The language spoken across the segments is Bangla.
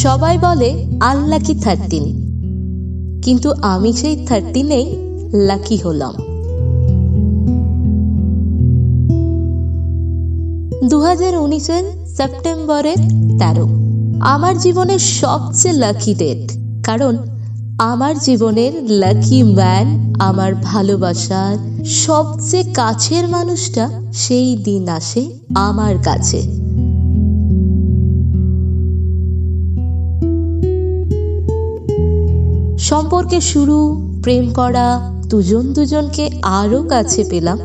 সবাই বলে আনলাকি 13, কিন্তু আমি সেই 13-এই লাকি হলাম। 2019-এর সেপ্টেম্বরের 13 আমার জীবনের সবচেয়ে লাকি ডেট, কারণ আমার জীবনের লাকি ম্যান, আমার ভালোবাসার সবচেয়ে কাছের মানুষটা সেই দিন আসে আমার কাছে। সম্পর্কে শুরু, প্রেম করা, দুজন দুজনকে আরো কাছে পেলাম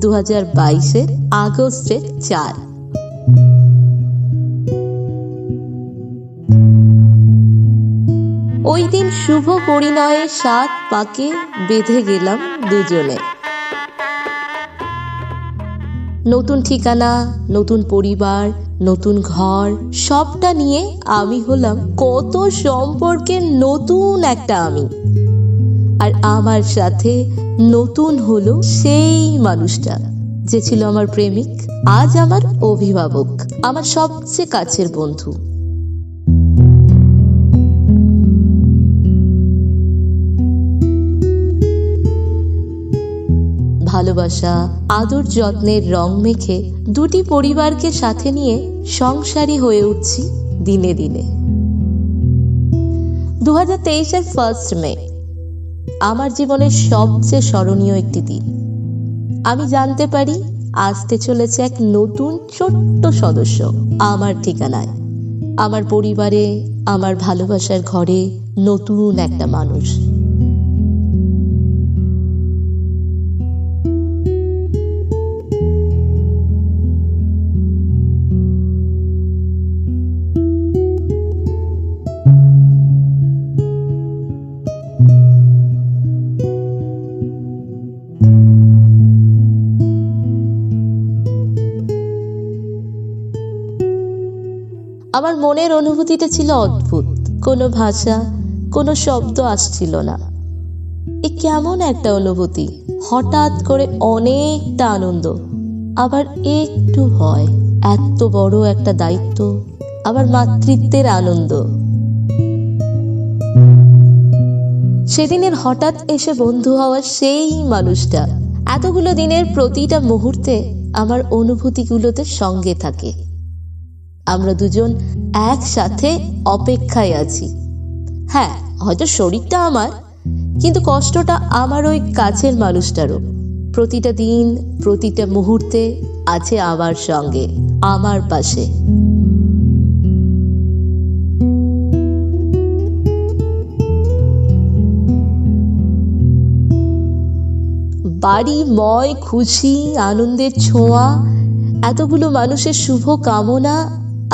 2022-এর আগস্টের 4। ওই দিন শুভ পরিণয়ে 7 পাকে বেঁধে গেলাম দুজনে। নতুন ঠিকানা, নতুন পরিবার, নতুন ঘর, সবটা নিয়ে আমি হলাম কত সম্পর্কের নতুন একটা আমি। আর আমার সাথে নতুন হলো সেই মানুষটা যে ছিল আমার প্রেমিক, আজ আমার অভিভাবক, আমার সবচেয়ে কাছের বন্ধু। ভালোবাসা, আদর যত্নের রং মেখে দুটি পরিবারকে সাথে নিয়ে সংসারী হয়ে উঠছি দিনে দিনে। 2023-এর 1 মে আমার জীবনের সবচেয়ে স্মরণীয় একটি দিন। আমি জানতে পারি আসতে চলেছে এক নতুন ছোট্ট সদস্য আমার ঠিকানায়, আমার পরিবারে, আমার ভালোবাসার ঘরে নতুন একটা মানুষ। আমার মনের অনুভূতিটা ছিল অদ্ভুত, কোনো ভাষা, কোনো শব্দ আসছিল না। এ কেমন একটা অনুভূতি, হঠাৎ করে অনেকটা আনন্দ, আবার একটু ভয়। এত বড় একটা দায়িত্ব, আবার মাতৃত্বের আনন্দ। সেদিনের হঠাৎ এসে বন্ধু হওয়া সেই মানুষটা এতগুলো দিনের প্রতিটা মুহূর্তে আমার অনুভূতিগুলোতে সঙ্গে থাকে। আমরা দুজন একসাথে অপেক্ষায় আছি। হ্যাঁ, হয়তো শরীরটা আমার, কিন্তু কষ্টটা আমার ওই কাছের মানুষটারও। প্রতিটা দিন, প্রতিটা মুহূর্তে আছে আমার সঙ্গে, আমার পাশে। বাড়িময় খুশি, আনন্দের ছোঁয়া, এতগুলো মানুষের শুভ কামনা,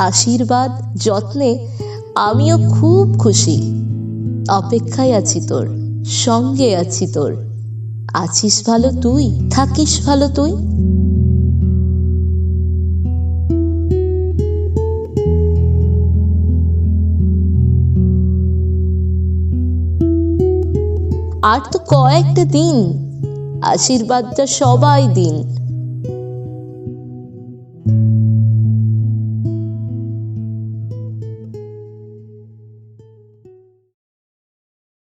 আশীর্বাদ, যত্নে আমিও খুব খুশি। অপেক্ষায় আছি তোর, সঙ্গে আছি তোর। আছিস ভালো তুই, থাকিস ভালো তুই। আর তো কয়েকটা দিন, আশীর্বাদটা সবাই দিন।